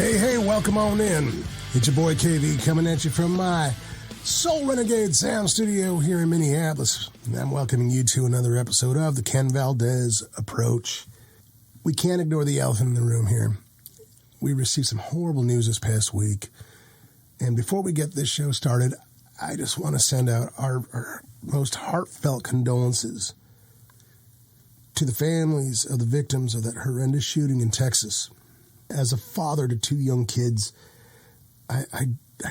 Hey, welcome on in. It's your boy KV coming at you from my Soul Renegade Sound Studio here in Minneapolis. And I'm welcoming you to another episode of the Ken Valdez Approach. We can't ignore the elephant in the room here. We received some horrible news this past week. And before we get this show started, I just want to send out our most heartfelt condolences to the families of the victims of that horrendous shooting in Texas. As a father to two young kids, I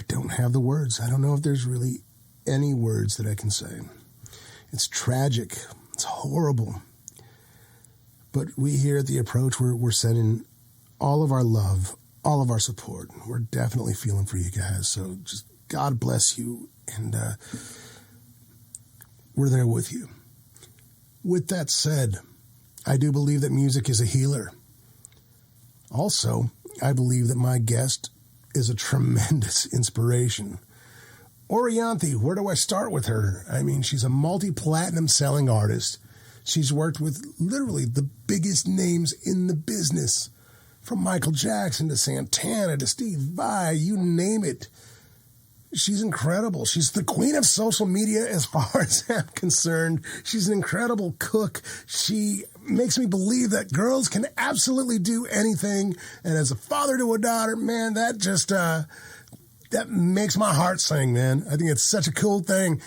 don't have the words. I don't know if there's really any words that I can say. It's tragic. It's horrible. But we here at The Approach, we're sending all of our love, all of our support. We're definitely feeling for you guys. So just God bless you, and we're there with you. With that said, I do believe that music is a healer. Also, I believe that my guest is a tremendous inspiration. Orianthi, where do I start with her? I mean, she's a multi-platinum selling artist. She's worked with literally the biggest names in the business, from Michael Jackson to Santana to Steve Vai, you name it. She's incredible. She's the queen of social media as far as I'm concerned. She's an incredible cook. She makes me believe that girls can absolutely do anything. And as a father to a daughter, man, that just, that makes my heart sing, man. I think it's such a cool thing.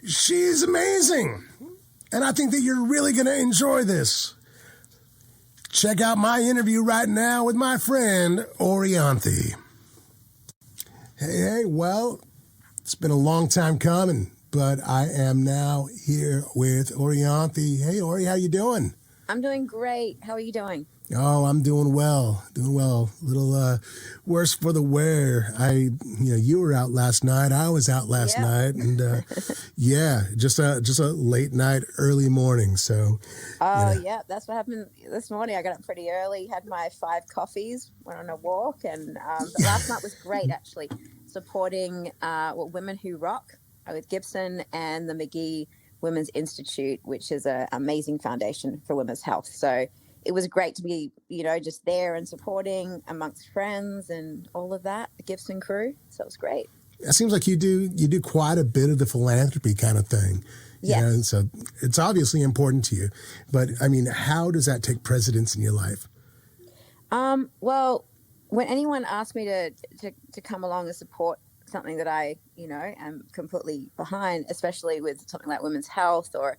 She's amazing. And I think that you're really going to enjoy this. Check out my interview right now with my friend, Orianthi. Hey, well, it's been a long time coming, but I am now here with Orianthi. Hey, Ori, how you doing? I'm doing great. How are you doing? Oh, I'm doing well. A little worse for the wear. You were out last night. I was out last night, and just a late night, early morning. So. Yeah, that's what happened this morning. I got up pretty early, had my 5 coffees, went on a walk, and but last night was great actually. Supporting Women Who Rock with Gibson and the McGee Women's Institute, which is an amazing foundation for women's health. So it was great to be, just there and supporting amongst friends and all of that, the Gibson crew. So it was great. It seems like you do quite a bit of the philanthropy kind of thing. Yeah. So it's obviously important to you. But, I mean, how does that take precedence in your life? Well, when anyone asks me to come along and support something that I, am completely behind, especially with something like women's health or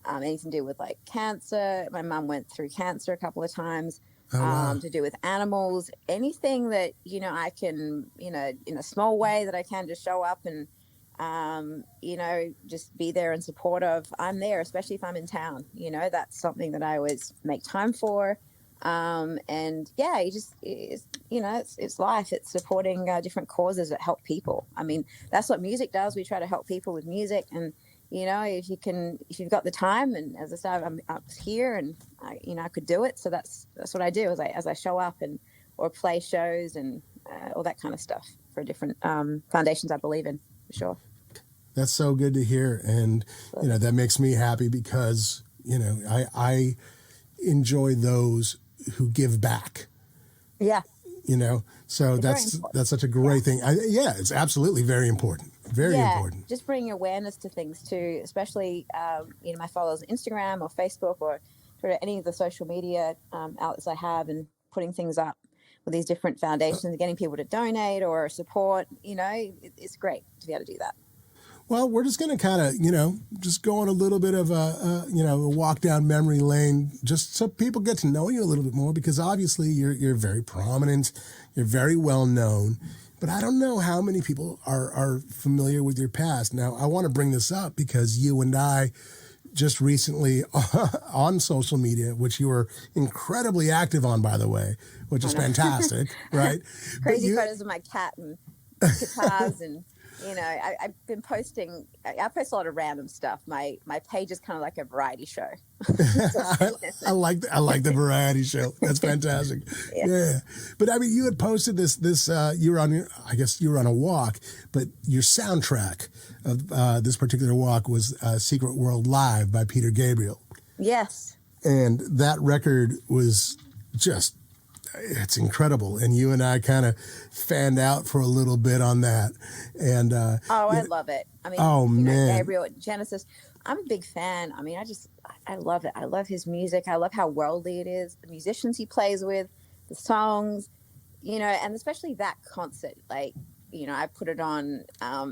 anything to do with like cancer. My mum went through cancer a couple of times. To do with animals, anything that, I can, in a small way that I can just show up and, just be there in support of. I'm there, especially if I'm in town. That's something that I always make time for. And yeah, it's life. It's supporting different causes that help people. I mean, that's what music does. We try to help people with music, and if you've got the time, and as I said, I'm here, and I could do it. So that's what I do as I show up or play shows and all that kind of stuff for different foundations I believe in, for sure. That's so good to hear, and that makes me happy because I enjoy those who give back. Yeah. So that's such a great thing. It's absolutely very important. Very important. Just bringing awareness to things too, especially, my followers on Instagram or Facebook or Twitter, any of the social media outlets I have, and putting things up with these different foundations, getting people to donate or support, it's great to be able to do that. Well, we're just going to kind of, just go on a little bit of a walk down memory lane, just so people get to know you a little bit more, because obviously you're very prominent, you're very well known, but I don't know how many people are familiar with your past. Now, I want to bring this up because you and I just recently on social media, which you were incredibly active on, by the way, which is fantastic, right? Crazy photos of my cat and guitars and... I've been posting. I post a lot of random stuff. My page is kind of like a variety show. I like the variety show. That's fantastic. Yeah. But I mean, you had posted this. You were on a walk, but your soundtrack of this particular walk was "Secret World Live" by Peter Gabriel. Yes. And that record was just it's incredible. And you and I kind of fanned out for a little bit on that. And I love it. I mean, oh man, Gabriel Genesis. I'm a big fan. I mean, I love it. I love his music. I love how worldly it is. The musicians he plays with, the songs, and especially that concert. Like, I put it on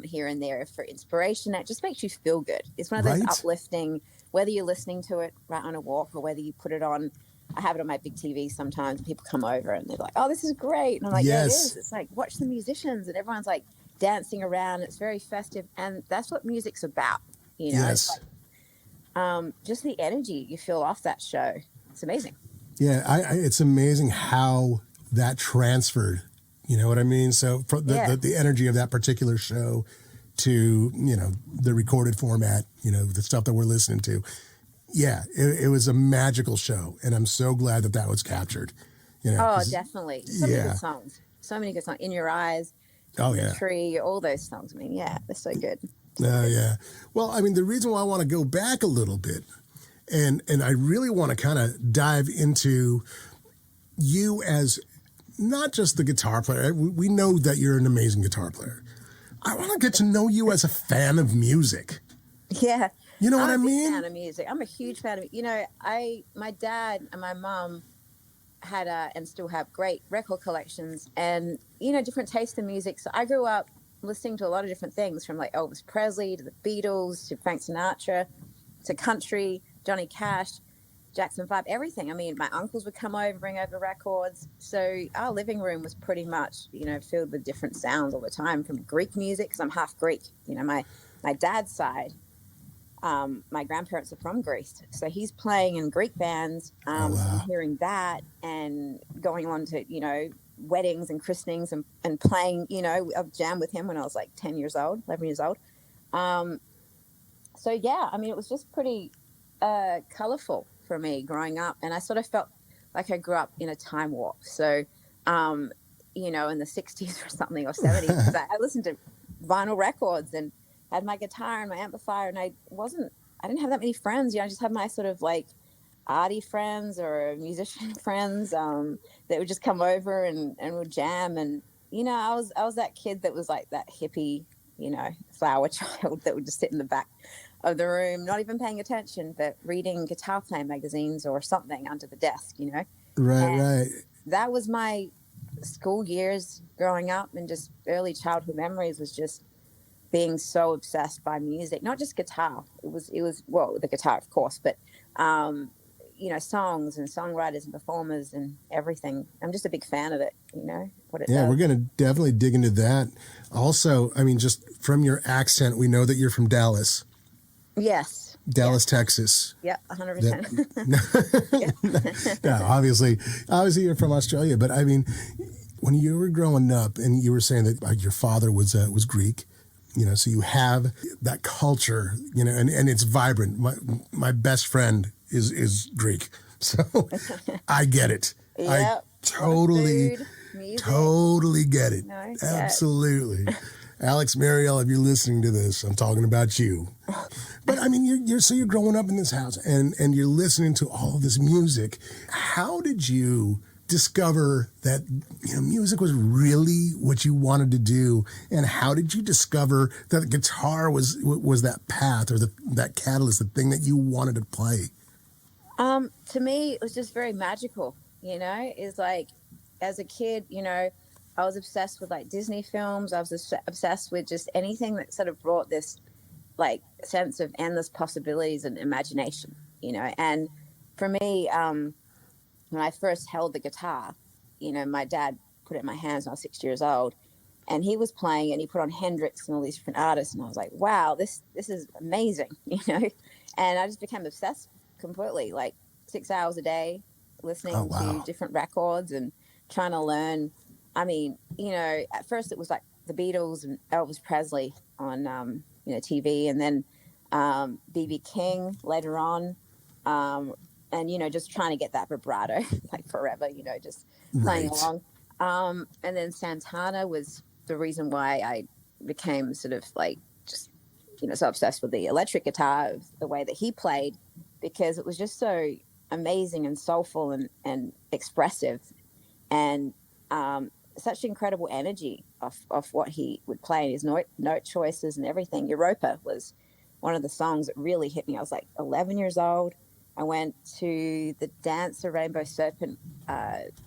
here and there for inspiration. It just makes you feel good. It's one of those uplifting, whether you're listening to it right on a walk or whether you put it on. I have it on my big TV sometimes. People come over and they're like, "Oh, this is great," and I'm like, "Yeah, it is." It's like, watch the musicians, and everyone's like dancing around. It's very festive, and that's what music's about. Yes. It's like, just the energy you feel off that show. It's amazing. Yeah, it's amazing how that transferred. You know what I mean? So from the energy of that particular show to the recorded format, the stuff that we're listening to. Yeah, it was a magical show, and I'm so glad that was captured. Oh, definitely. So many good songs. So many good songs. In Your Eyes. Oh, The Tree. All those songs. I mean, yeah, they're so good. Yeah. Well, I mean, the reason why I want to go back a little bit, and I really want to kind of dive into you as not just the guitar player. We know that you're an amazing guitar player. I want to get to know you as a fan of music. Yeah. You know what I mean? I'm a big fan of music. I'm a huge fan of it. My dad and my mum had and still have great record collections and, different tastes in music. So I grew up listening to a lot of different things from like Elvis Presley to the Beatles to Frank Sinatra to country, Johnny Cash, Jackson 5, everything. I mean, my uncles would come over, bring over records. So our living room was pretty much, filled with different sounds all the time from Greek music because I'm half Greek. My dad's side. My grandparents are from Greece, so he's playing in Greek bands. So I'm hearing that and going on to weddings and christenings and playing. I've jammed with him when I was like 11 years old. So yeah, I mean, it was just pretty colorful for me growing up, and I sort of felt like I grew up in a time warp. So in the 60s or something or 70s, because I listened to vinyl records and had my guitar and my amplifier, and I didn't have that many friends. I just had my sort of like arty friends or musician friends that would just come over and would jam. And I was that kid that was like that hippie, flower child that would just sit in the back of the room, not even paying attention, but reading guitar playing magazines or something under the desk. Right. That was my school years growing up, and just early childhood memories was just being so obsessed by music, not just guitar. It was the guitar, of course, but songs and songwriters and performers and everything. I'm just a big fan of it. What it does. We're going to definitely dig into that. Also, I mean, just from your accent, we know that you're from Dallas. Yes. Dallas, Texas. Yep, 100%. Yeah, obviously you're from Australia, but I mean, when you were growing up and you were saying that your father was Greek. So you have that culture, and it's vibrant. My best friend is Greek, so I get it. Yep. I totally get it. No, absolutely. Alex Mariel, if you're listening to this, I'm talking about you. But I mean, you're growing up in this house and you're listening to all of this music. How did you discover that music was really what you wanted to do, and how did you discover that the guitar was that path or that catalyst, the thing that you wanted to play? To me, it was just very magical. It's like as a kid, I was obsessed with like Disney films. I was obsessed with just anything that sort of brought this like sense of endless possibilities and imagination. And for me, when I first held the guitar, my dad put it in my hands when I was 6 years old, and he was playing and he put on Hendrix and all these different artists, and I was like, wow, this is amazing, and I just became obsessed completely, like 6 hours a day listening to different records and trying to learn. I mean, at first it was like the Beatles and Elvis Presley on TV, and then B.B. King later on. And, just trying to get that vibrato like forever, just playing along. And then Santana was the reason why I became sort of like just, so obsessed with the electric guitar, the way that he played, because it was just so amazing and soulful and expressive. and such incredible energy of what he would play, and his note choices and everything. Europa was one of the songs that really hit me. I was like 11 years old. I went to the Dance the Rainbow Serpent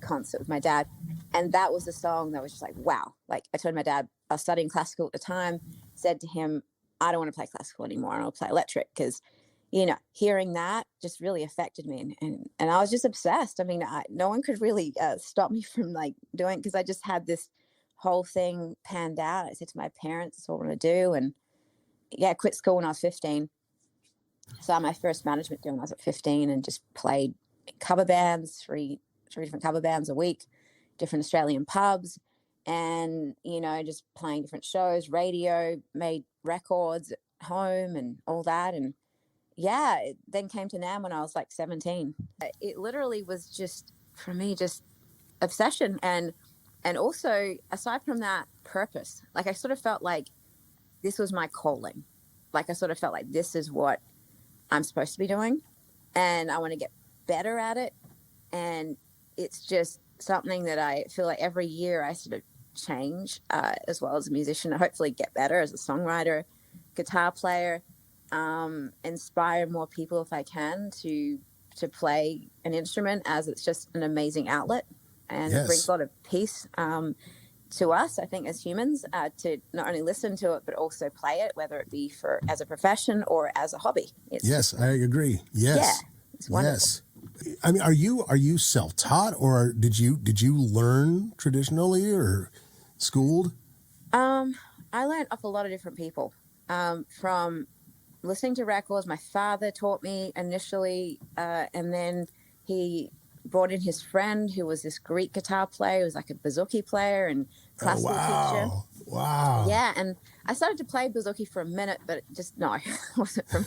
concert with my dad, and that was the song that was just like, wow. Like, I told my dad, I was studying classical at the time, said to him, I don't want to play classical anymore, and I'll play electric, because, you know, hearing that just really affected me. And I was just obsessed. I mean, no one could really stop me from like doing, because I just had this whole thing panned out. I said to my parents, that's what I want to do. And yeah, I quit school when I was 15. So I had my first management deal when I was at 15, and just played cover bands, three different cover bands a week, different Australian pubs, and, you know, just playing different shows, radio, made records at home and all that. And yeah, it then came to NAMM when I was like 17. It literally was just, for me, just obsession. And also, aside from that, purpose. Like, I sort of felt like this was my calling. Like, I sort of felt like this is what I'm supposed to be doing, and I want to get better at it. And it's just something that I feel like every year I sort of change, as well as a musician, and hopefully get better as a songwriter, guitar player, inspire more people if I can to play an instrument, as it's just an amazing outlet, and it brings a lot of peace to us, I think, as humans, to not only listen to it but also play it, whether it be for as a profession or as a hobby. Yes, I agree. Yes, yeah, it's wonderful. Yes. I mean, are you self-taught, or did you learn traditionally or schooled? I learned off a lot of different people, from listening to records. My father taught me initially, and then he brought in his friend who was this Greek guitar player. He was like a bouzouki player and classical teacher. Wow. Yeah, and I started to play bouzouki for a minute, but it wasn't for me.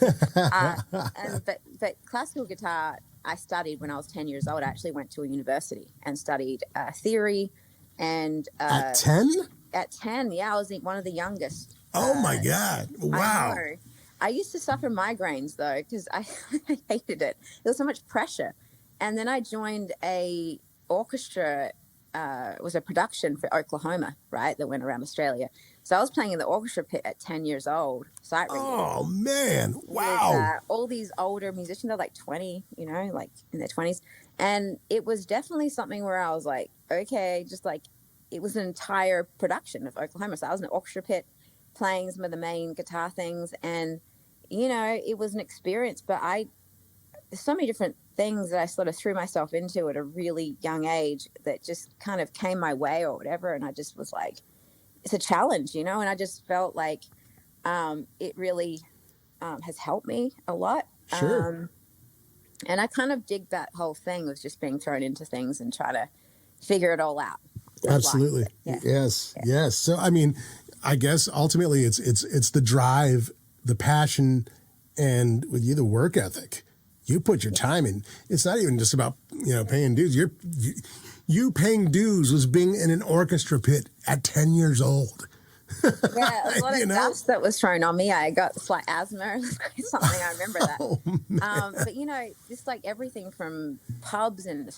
But classical guitar, I studied when I was 10 years old. I actually went to a university and studied theory. And at 10? At 10, yeah, I was one of the youngest. Oh my God! Wow. I used to suffer migraines though, because I hated it. There was so much pressure. And then I joined a orchestra. It was a production for Oklahoma, right, that went around Australia. So I was playing in the orchestra pit at 10 years old. Sight reading. Oh, man. Wow. With, all these older musicians, they're like 20, you know, like in their 20s. And it was definitely something where I was like, okay, just like, it was an entire production of Oklahoma. So I was in the orchestra pit playing some of the main guitar things. And, you know, it was an experience. But there's so many different things that I sort of threw myself into at a really young age that just kind of came my way or whatever. And I just was like, it's a challenge, you know, and I just felt like it really has helped me a lot. Sure. And I kind of dig that whole thing of just being thrown into things and try to figure it all out. Absolutely. Yeah. Yes. Yeah. Yes. So, I mean, I guess ultimately it's the drive, the passion, and with you, the work ethic. You put your time in. It's not even just about, you know, paying dues. You paying dues was being in an orchestra pit at 10 years old. Yeah, a lot of dust that was thrown on me. I got slight asthma. Something I remember that. Oh, but you know, just like everything from pubs in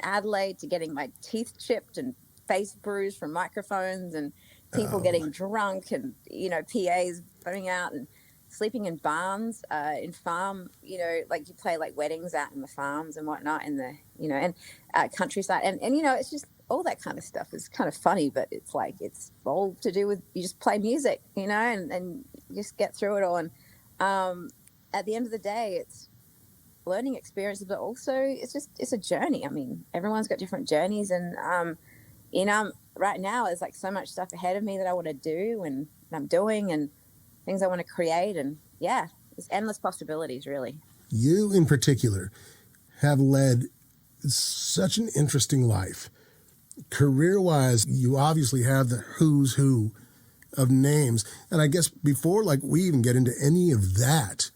Adelaide to getting my teeth chipped and face bruised from microphones and people getting drunk and, you know, PAs putting out and sleeping in barns, in farm, you know, like you play like weddings out in the farms and whatnot in the, you know, and countryside. And, you know, it's just all that kind of stuff is kind of funny, but it's like, it's all to do with, you just play music, you know, and you just get through it all. And at the end of the day, it's learning experiences, but also it's a journey. I mean, everyone's got different journeys. And, you know, right now there's like so much stuff ahead of me that I want to do and I'm doing and things I want to create. And yeah, there's endless possibilities, really. You in particular have led such an interesting life. Career-wise, you obviously have the who's who of names. And I guess before like we even get into any of that,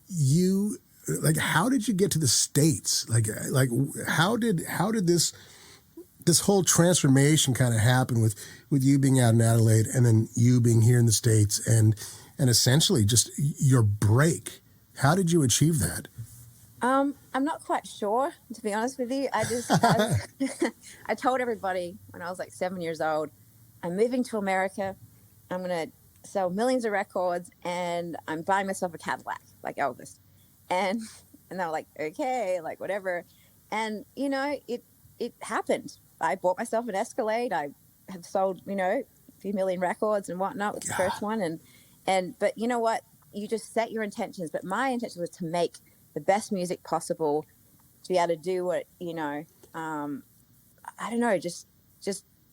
you like, how did you get to the States? Like how did this whole transformation kind of happen with you being out in Adelaide and then you being here in the States and essentially just your break? How did you achieve that? I'm not quite sure, to be honest with you. I told everybody when I was like 7 years old, I'm moving to America. I'm going to sell millions of records and I'm buying myself a Cadillac like Elvis. And, and they were like, okay, like whatever. And, it happened. I bought myself an Escalade. I have sold, a few million records and whatnot with the first one. But you know what? You just set your intentions. But my intention was to make the best music possible, to be able to do what, I don't know, just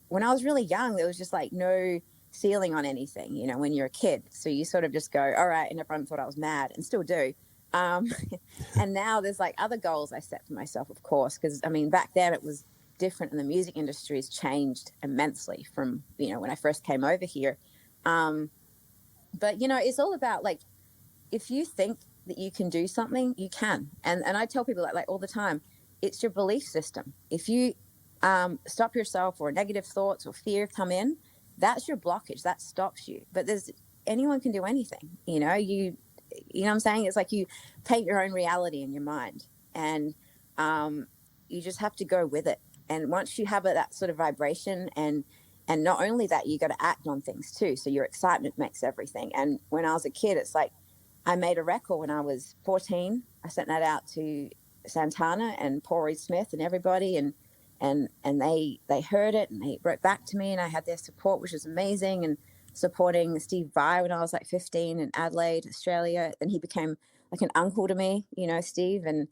when I was really young, there was just like no ceiling on anything, when you're a kid. So you sort of just go, all right. And everyone thought I was mad and still do. Um, and now there's like other goals I set for myself, of course, because I mean, back then it was different and the music industry has changed immensely from, when I first came over here. But, it's all about like, if you think that you can do something, you can. And I tell people that like all the time, it's your belief system. If you stop yourself or negative thoughts or fear come in, that's your blockage. That stops you. But anyone can do anything. You know what I'm saying? It's like you paint your own reality in your mind, and you just have to go with it. And once you have that sort of vibration, and not only that, you got to act on things too. So your excitement makes everything. And when I was a kid, it's like I made a record when I was 14. I sent that out to Santana and Paul Reed Smith and everybody, and they heard it and they wrote back to me, and I had their support, which was amazing. And supporting Steve Vai when I was like 15 in Adelaide, Australia. Then he became like an uncle to me, Steve, and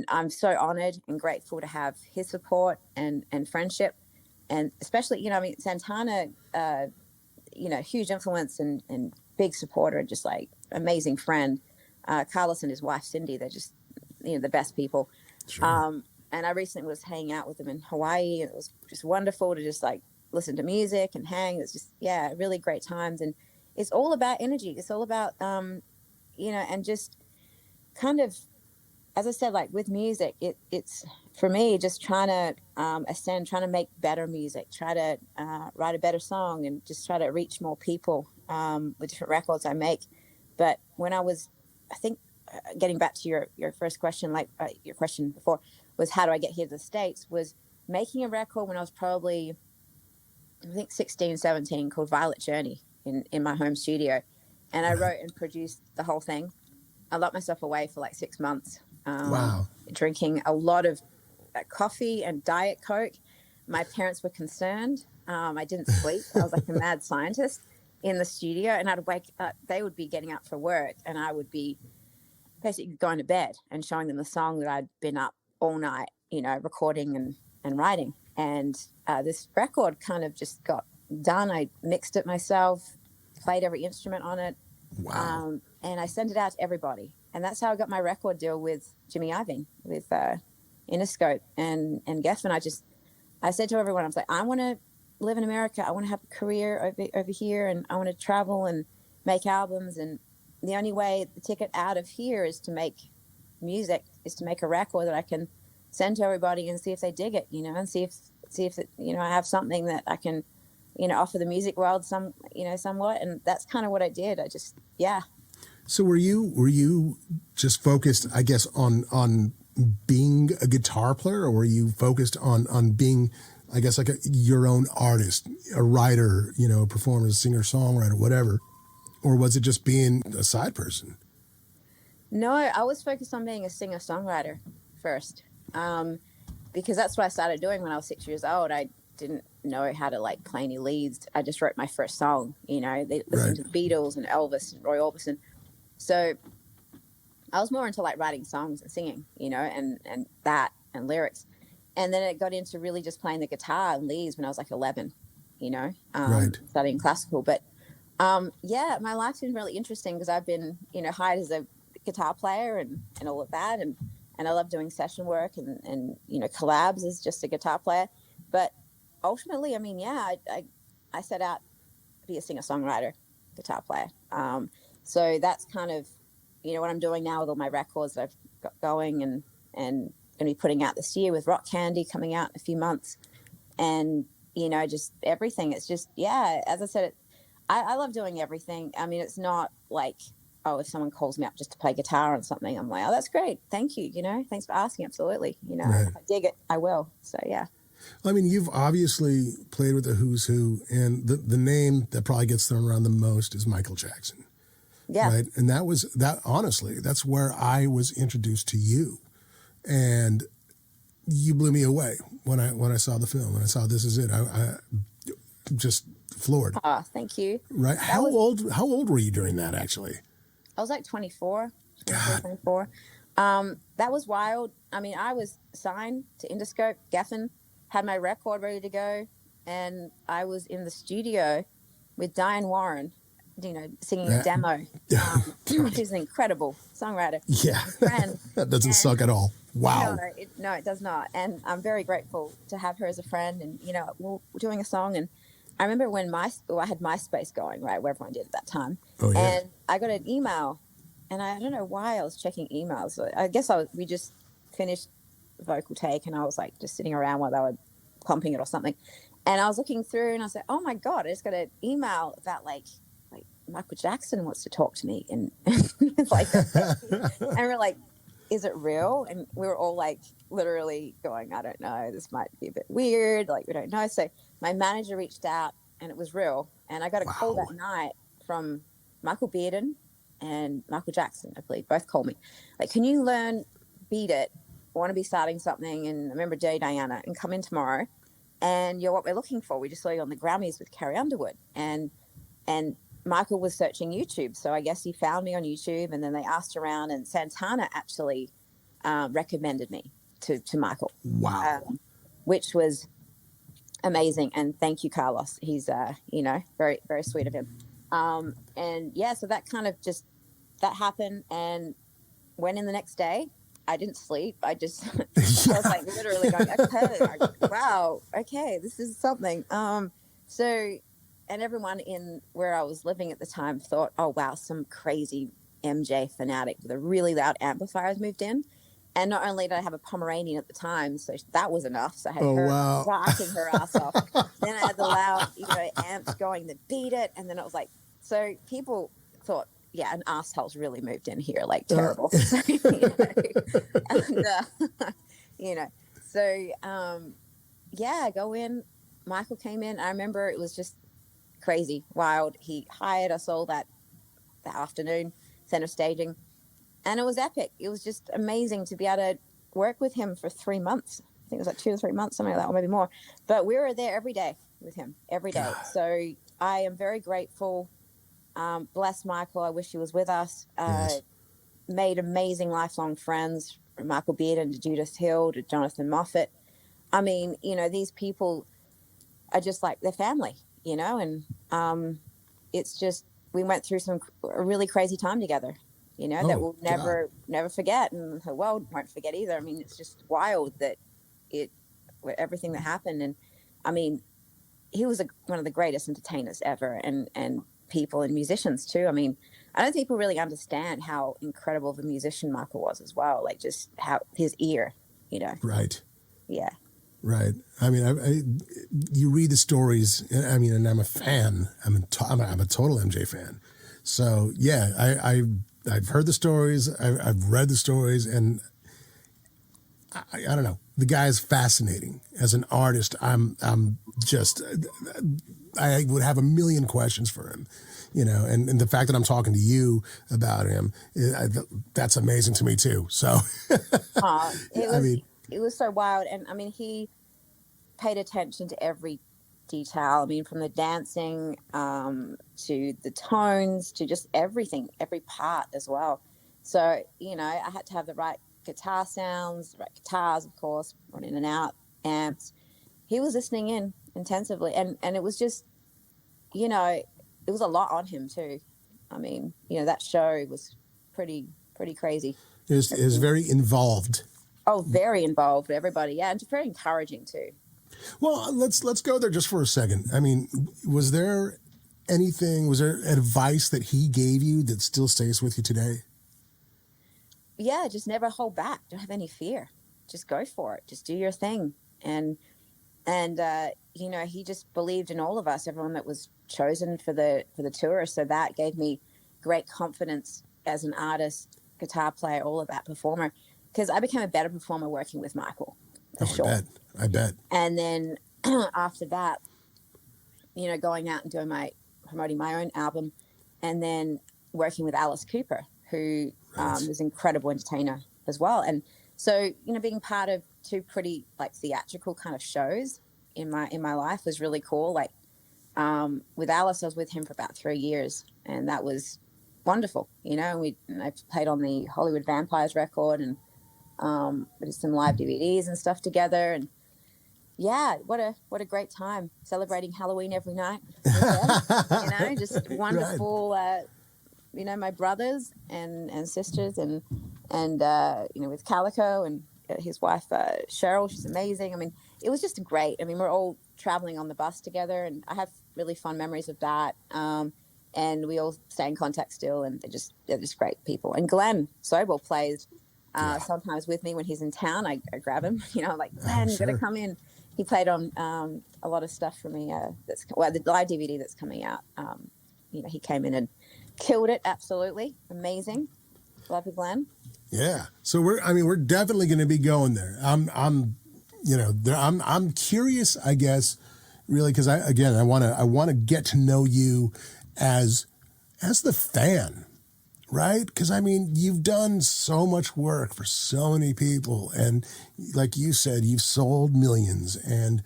I'm so honored and grateful to have his support and friendship, and especially Santana, huge influence and big supporter, just like amazing friend. Carlos and his wife Cindy, they're just the best people. Sure. And I recently was hanging out with them in Hawaii, and it was just wonderful to just like listen to music and hang. It's just really great times, and it's all about energy. It's all about and just kind of, as I said, like with music, it's for me just trying to ascend, trying to make better music, try to write a better song, and just try to reach more people with different records I make. But when I was, I think, getting back to your first question, like your question before was how do I get here to the States, was making a record when I was probably, I think 16, 17, called Violet Journey in my home studio. And I wrote and produced the whole thing. I locked myself away for like 6 months, Wow. drinking a lot of coffee and Diet Coke. My parents were concerned. I didn't sleep. I was like a mad scientist in the studio, and I'd wake up, they would be getting up for work, and I would be basically going to bed and showing them the song that I'd been up all night, recording and writing. And this record kind of just got done. I mixed it myself, played every instrument on it. Wow. And I sent it out to everybody. And that's how I got my record deal with Jimmy Iovine, with Interscope and Geffen. I said to everyone, I was like, I want to live in America. I want to have a career over here, and I want to travel and make albums. And the only way the ticket out of here is to make music, is to make a record that I can send to everybody and see if they dig it, and see if it, I have something that I can, offer the music world somewhat. And that's kind of what I did. So were you just focused, I guess, on being a guitar player, or were you focused on being, I guess, like your own artist, a writer, a performer, a singer, songwriter, whatever? Or was it just being a side person? No, I was focused on being a singer-songwriter first, because that's what I started doing when I was 6 years old. I didn't know how to like play any leads. I just wrote my first song. They listened to the Beatles and Elvis and Roy Orbison. So I was more into like writing songs and singing, and that and lyrics. And then it got into really just playing the guitar and leads when I was like 11, studying classical. But my life's been really interesting because I've been, hired as a guitar player and all of that. And I love doing session work and collabs as just a guitar player. But ultimately, I set out to be a singer-songwriter, guitar player. So that's kind of, what I'm doing now with all my records that I've got going and going to be putting out this year with Rock Candy coming out in a few months. And, just everything. It's just, as I said, I love doing everything. I mean, it's not like oh, if someone calls me up just to play guitar on something, I'm like, oh, that's great. Thank you. Thanks for asking. Absolutely. Right. If I dig it, I will. So, yeah. I mean, you've obviously played with the who's who, and the name that probably gets thrown around the most is Michael Jackson. Yeah. Right. And honestly, that's where I was introduced to you. And you blew me away when I saw the film, when I saw This Is It. I just floored. Oh, thank you. Right. How old were you during that, actually? I was like 24, God. 24. That was wild. I mean, I was signed to Interscope, Geffen, had my record ready to go, and I was in the studio with Diane Warren, singing a demo. She's an incredible songwriter. Yeah. Friend. That doesn't suck at all. Wow. No, it does not. And I'm very grateful to have her as a friend. And, we're doing a song. And I remember when I had MySpace going, right, where everyone did at that time. Oh, yeah. And I got an email. And I don't know why I was checking emails. I guess we just finished vocal take. And I was like just sitting around while they were pumping it or something. And I was looking through and I said, oh, my God, I just got an email about like Michael Jackson wants to talk to me. And like, and we're like, is it real? And we were all like literally going, I don't know, this might be a bit weird, like we don't know. So my manager reached out and it was real. And I got a call that night from Michael Bearden and Michael Jackson, I believe, both called me. Like, can you learn Beat It? I want to be starting something. And I remember Jay Diana and come in tomorrow. And you're what we're looking for. We just saw you on the Grammys with Carrie Underwood. And Michael was searching YouTube. So I guess he found me on YouTube and then they asked around and Santana actually recommended me to Michael. Wow. Which was amazing. And thank you, Carlos. He's, very, very sweet of him. And yeah, so that kind of that happened and went in the next day. I didn't sleep. I was like literally going, okay, wow, okay, this is something. And everyone in where I was living at the time thought, oh, wow, some crazy MJ fanatic with a really loud amplifier has moved in. And not only did I have a Pomeranian at the time, so that was enough. So I had her rocking her ass off. Then I had the loud, amps going that beat it. And then it was like, so people thought, yeah, an asshole's really moved in here, like terrible. Go in. Michael came in. I remember it was just crazy, wild. He hired us all that afternoon, center staging, and it was epic. It was just amazing to be able to work with him for 3 months. I think it was like 2 or 3 months, something like that, or maybe more. But we were there every day with him, every day. So I am very grateful. Bless Michael. I wish he was with us. Yes. Made amazing lifelong friends from Michael Bearden to Judith Hill to Jonathan Moffat. I mean, these people are just like their family. And it's just, we went through a really crazy time together, that we'll never forget. And the world won't forget either. I mean, it's just wild that everything that happened. And I mean, he was one of the greatest entertainers ever and people and musicians too. I mean, I don't think people really understand how incredible of a musician Michael was as well. Like just how his ear, Right. Yeah. Right. I mean, you read the stories. I mean, and I'm a fan. I'm a total MJ fan. So yeah, I've heard the stories. I've read the stories, and I don't know. The guy is fascinating as an artist. I would have a million questions for him, and the fact that I'm talking to you about him, that's amazing to me too. So, it was so wild. And I mean, he paid attention to every detail. I mean, from the dancing to the tones to just everything, every part as well. So, I had to have the right guitar sounds, right guitars, of course, run in and out, amps. He was listening in intensively. And it was just, it was a lot on him too. I mean, that show was pretty crazy. It was very involved. Oh, very involved with everybody. Yeah, and very encouraging too. Well, let's go there just for a second. I mean, was there advice that he gave you that still stays with you today? Yeah, just never hold back. Don't have any fear. Just go for it. Just do your thing. And he just believed in all of us, everyone that was chosen for the tour. So that gave me great confidence as an artist, guitar player, all of that, performer, because I became a better performer working with Michael, for sure. I bet. And then after that, you know, going out and promoting my own album, and then working with Alice Cooper, who was an incredible entertainer as well. And so, you know, being part of two pretty like theatrical kind of shows in my life was really cool. Like with Alice, I was with him for about 3 years, and that was wonderful. You know, I played on the Hollywood Vampires record, and we did some live DVDs and stuff together. And yeah, what a great time celebrating Halloween every night. You know, just wonderful. You know, my brothers and sisters, and you know, with Calico and his wife Cheryl, she's amazing. I mean, it was just great. I mean, we're all traveling on the bus together, and I have really fond memories of that. And we all stay in contact still, and they're just great people. And Glenn Sobel plays sometimes with me when he's in town. I grab him, you know, like, Glenn, you got to come in. He played on a lot of stuff for me. The live DVD that's coming out. You know, he came in and killed it. Absolutely amazing. Love you, Glenn. Yeah. So we're definitely going to be going there. I'm curious, I guess, really, because I want to get to know you as the fan, right? Because I mean, you've done so much work for so many people, and like you said, you've sold millions, and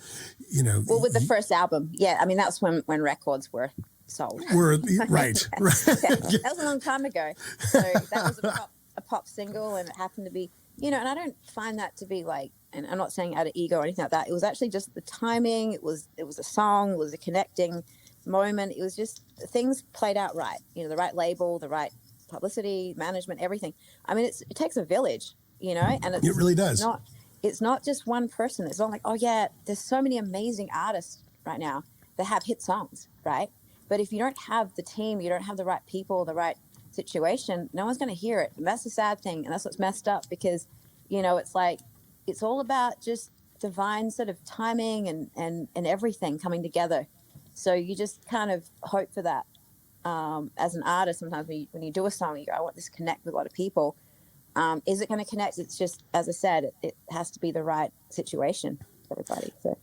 you know. Well, with the first album, yeah, I mean that's when records were sold. Right. That was a long time ago. So that was a pop single, and it happened to be, you know, and I don't find that to be like, and I'm not saying out of ego or anything like that. It was actually just the timing. It was a song. It was a connecting moment. It was just things played out right. You know, the right label, the right publicity, management, everything. I mean, it takes a village, you know, and it really does. It's not just one person. It's not like, oh yeah, there's so many amazing artists right now that have hit songs, right? But if you don't have the team, you don't have the right people, the right situation, no one's going to hear it. And that's the sad thing. And that's what's messed up, because, you know, it's like, it's all about just divine sort of timing and everything coming together. So you just kind of hope for that. As an artist, sometimes when you do a song, you go, I want this to connect with a lot of people. Is it going to connect? It's just, as I said, it has to be the right situation for everybody. So.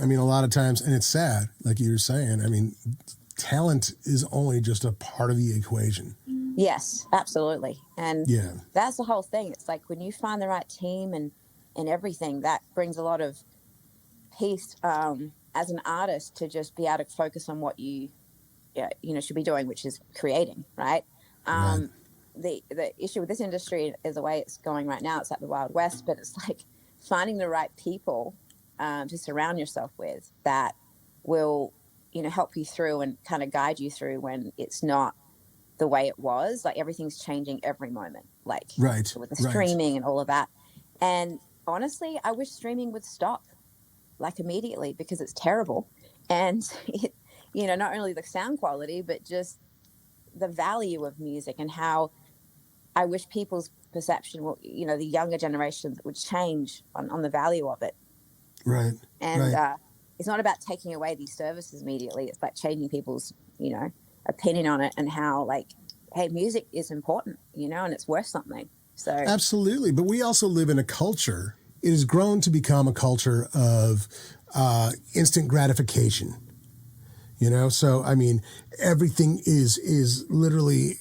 I mean, a lot of times, and it's sad, like you were saying, I mean, talent is only just a part of the equation. Yes, absolutely. And that's the whole thing. It's like when you find the right team and everything, that brings a lot of peace as an artist to just be able to focus on what you should be doing, which is creating, right? The issue with this industry is the way it's going right now. It's like the Wild West, but it's like finding the right people to surround yourself with that will, you know, help you through and kind of guide you through when it's not the way it was. Like everything's changing every moment, like with the streaming and all of that. And honestly, I wish streaming would stop like immediately, because it's terrible. And it, you know, not only the sound quality, but just the value of music, and how I wish people's perception will, you know, the younger generations would change on the value of it. Right. And it's not about taking away these services immediately. It's about changing people's, you know, opinion on it, and how, like, hey, music is important, you know, and it's worth something. So absolutely. But we also live in a culture. It has grown to become a culture of instant gratification. You know, so I mean, everything is literally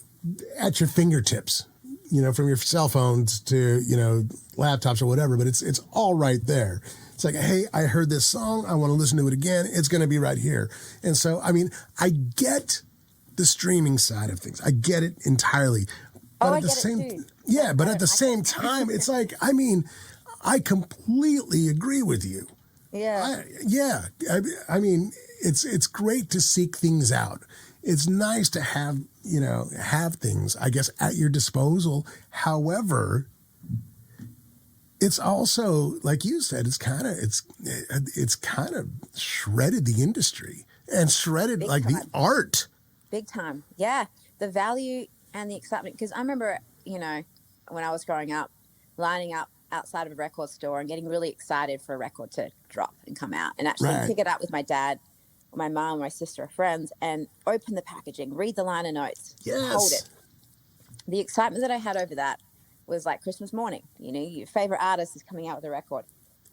at your fingertips. You know, from your cell phones to, you know, laptops or whatever. But it's all right there. It's like, hey, I heard this song. I want to listen to it again. It's going to be right here. And so, I mean, I get the streaming side of things. I get it entirely. But at the same, but at the same time, it's like, I mean, I completely agree with you. Yeah. I mean, it's great to seek things out. It's nice to have things, I guess, at your disposal. However, it's also, like you said, it's kind of shredded the industry and shredded Big like time. the art. Big time. Yeah. The value and the excitement. Because I remember, you know, when I was growing up, lining up outside of a record store and getting really excited for a record to drop and come out, and actually pick it up with my dad, or my mom, or my sister, or friends, and open the packaging, read the liner notes, hold it. the excitement that I had over that was like Christmas morning. You know, your favorite artist is coming out with a record,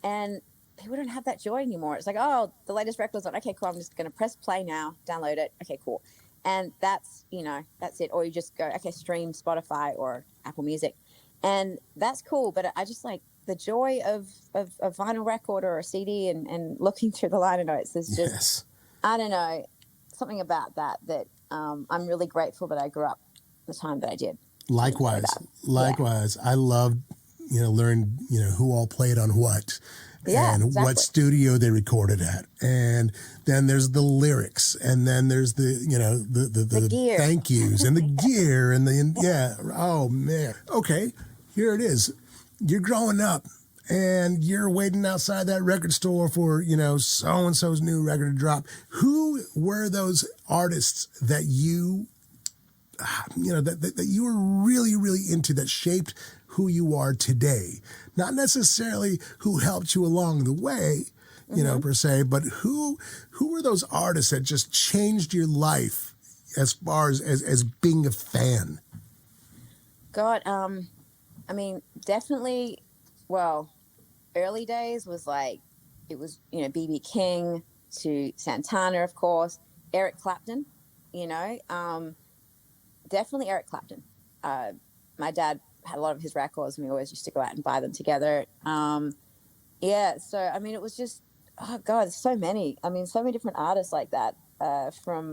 and people don't have that joy anymore. It's like, oh, the latest record's on. Okay, cool. I'm just going to press play now, download it. Okay, cool. And that's, you know, that's it. Or you just go, okay, stream Spotify or Apple Music. And that's cool. But I just like the joy of a vinyl record or a CD and looking through the liner notes. There's just, Yes. I don't know, something about that I'm really grateful that I grew up the time that I did. Likewise. I love, learn, who all played on what. Yeah, and exactly. what studio they recorded at. And then there's the lyrics, and then there's the, the gear. Thank yous and the gear and oh man. Okay, here it is. You're growing up and you're waiting outside that record store for, so-and-so's new record to drop. Who were those artists that you that you were really, really into, that shaped who you are today? Not necessarily who helped you along the way, per se, but who were those artists that just changed your life as far as being a fan? God, I mean, definitely, well, early days was like, it was, B.B. King to Santana, of course, Eric Clapton, definitely Eric Clapton. My dad had a lot of his records, and we always used to go out and buy them together. So I mean, it was just, oh God, there's so many. I mean, so many different artists like that, from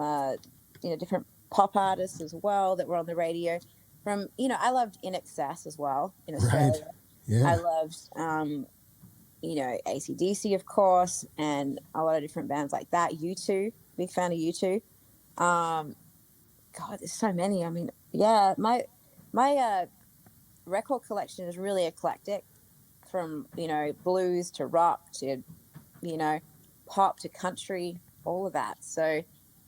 different pop artists as well that were on the radio. From I loved In Excess as well in Australia. Right. Yeah. I loved AC/DC, of course, and a lot of different bands like that. U2, big fan of U2. God, there's so many. I mean, yeah, my record collection is really eclectic, from blues to rock to pop to country, all of that. So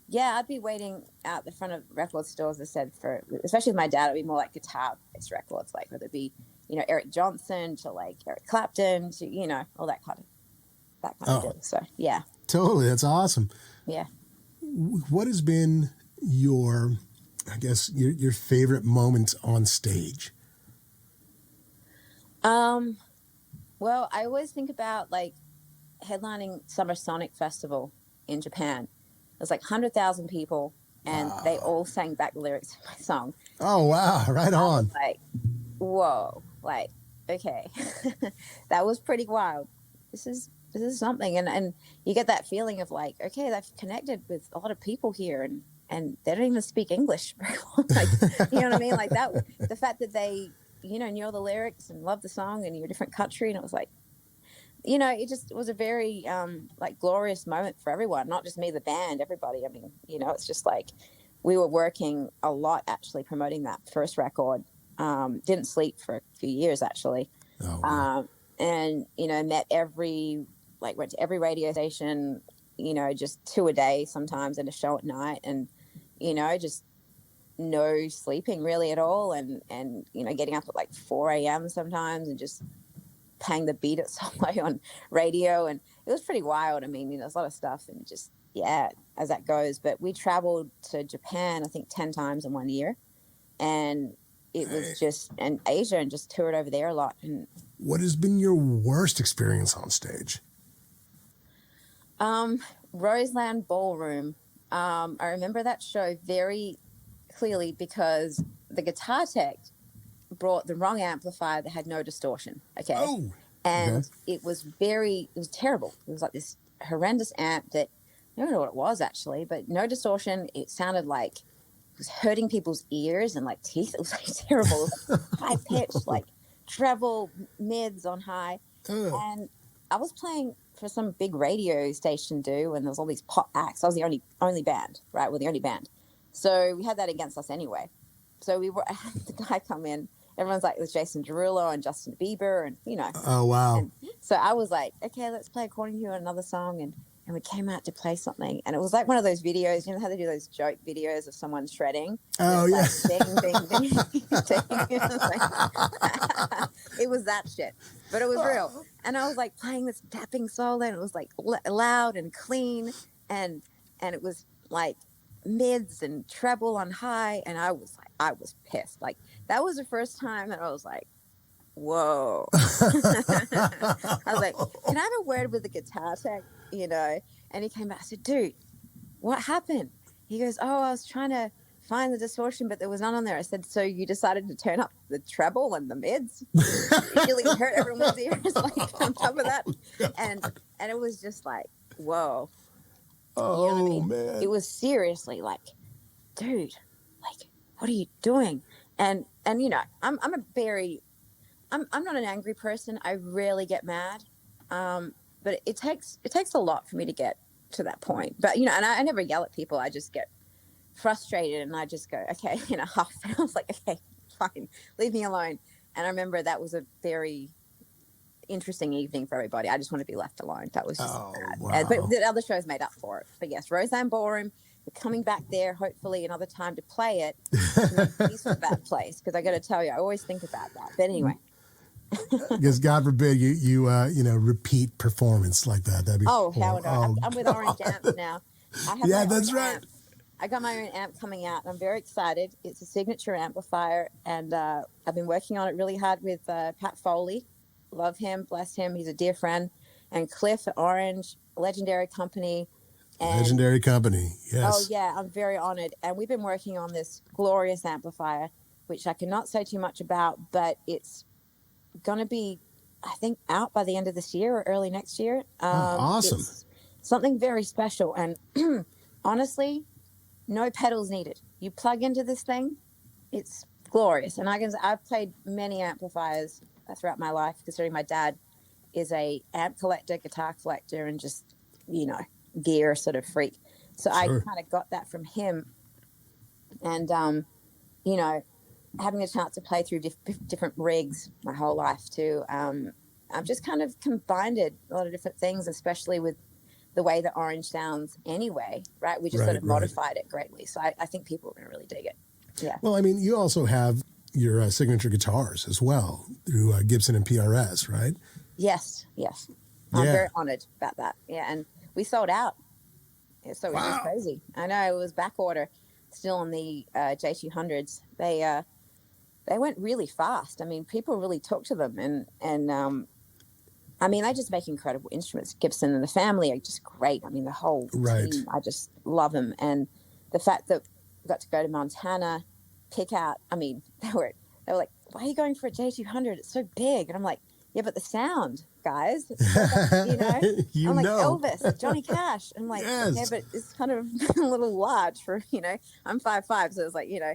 yeah, I'd be waiting out the front of record stores, as I said, for, especially with my dad, it'd be more like guitar based records, like whether it be Eric Johnson to like Eric Clapton to all that kind of deal. So yeah, totally. That's awesome. Yeah. What has been your favorite moment on stage? Well, I always think about like headlining Summer Sonic Festival in Japan. It was like 100,000 people, and they all sang back the lyrics to my song. Oh wow! Right on. I was like, whoa! Like, okay, that was pretty wild. This is something, and you get that feeling of like, okay, they've connected with a lot of people here, and they don't even speak English very well. Like, you know what I mean? Like that, the fact that they, knew all the lyrics and loved the song, and you're a different country, and it was like, it was a very like glorious moment for everyone, not just me, the band, everybody. I mean, it's just like we were working a lot actually promoting that first record. Didn't sleep for a few years actually. Oh, wow. And went to every radio station, just 2 a day sometimes, and a show at night, and just no sleeping really at all, and getting up at like 4 a.m. sometimes, and just playing the beat at somewhere on radio. And it was pretty wild. I mean, there's a lot of stuff, and just, yeah, as that goes. But we traveled to Japan, I think 10 times in 1 year, and it was just, and Asia, and just toured over there a lot. And what has been your worst experience on stage? Roseland Ballroom. I remember that show very clearly because the guitar tech brought the wrong amplifier that had no distortion. Okay. Oh. And it was terrible. It was like this horrendous amp that, I don't know what it was actually, but no distortion. It sounded like it was hurting people's ears and like teeth. It was like terrible. It was like high pitched, like treble mids on high. And I was playing for some big radio station and there was all these pop acts. I was the only band, right? We're the only band. So we had that against us anyway. So I had the guy come in. Everyone's like, it was Jason Derulo and Justin Bieber, and Oh wow! And so I was like, okay, let's play According to You, another song, and we came out to play something, and it was like one of those videos. You know how they do those joke videos of someone shredding? Oh yeah. Like, ding, ding, ding, ding. It was that shit, but it was real. And I was like playing this tapping solo, and it was like loud and clean, and it was like mids and treble on high, and I was pissed. Like, that was the first time that I was like, whoa. I was like, can I have a word with the guitar tech, you know? And he came back. I said, dude, what happened? He goes, oh, I was trying to find the distortion, but there was none on there. I said, so you decided to turn up the treble and the mids? It really hurt everyone's ears, like, on top of that. And it was just like, whoa. Oh, you know what I mean? man. It was seriously like, dude, like, what are you doing? And you know, I'm not an angry person. I rarely get mad. But it takes a lot for me to get to that point. But, you know, and I never yell at people. I just get frustrated and I just go, okay, you know, huff. And I was like, okay, fine, leave me alone. And I remember that was a very interesting evening for everybody. I just want to be left alone. That was just bad. Wow. But the other shows made up for it. But yes, Roseanne Ballroom, we're coming back there, hopefully another time to play it. To make peace with that place, because I got to tell you, I always think about that. But anyway. Because God forbid you know, repeat performance like that. That'd be hell no. I'm with Orange Amps now. Yeah, that's right. Amp. I got my own amp coming out, and I'm very excited. It's a signature amplifier, and I've been working on it really hard with Pat Foley. Love him, bless him. He's a dear friend. And Cliff at Orange, legendary company. Legendary company, yes. Oh, yeah, I'm very honored. And we've been working on this glorious amplifier, which I cannot say too much about, but it's going to be, I think, out by the end of this year or early next year. Awesome. It's something very special. And honestly, no pedals needed. You plug into this thing, it's glorious. And I've played many amplifiers throughout my life, considering my dad is a amp collector, guitar collector, and just, you know, gear sort of freak. So sure. I kind of got that from him. And, you know, having a chance to play through different rigs my whole life too. I've just kind of combined a lot of different things, especially with the way that Orange sounds anyway, right? We just sort of modified it greatly. So I think people are going to really dig it. Yeah. Well, I mean, you also have your signature guitars as well through Gibson and PRS, right? Yes. I'm very honored about that. Yeah, and we sold out. So it was crazy. I know, it was back order still on the J200s. They went really fast. I mean, people really took to them, and I mean, they just make incredible instruments. Gibson and the family are just great. I mean, the whole team, I just love them. And the fact that we got to go to Montana, pick out, I mean, they were like, why are you going for a J200? It's so big. And I'm like, yeah, but the sound, guys, you know, I'm like, Elvis, Johnny Cash. I'm like, yeah, but it's kind of a little large for, you know, I'm 5'5", so it's like, you know,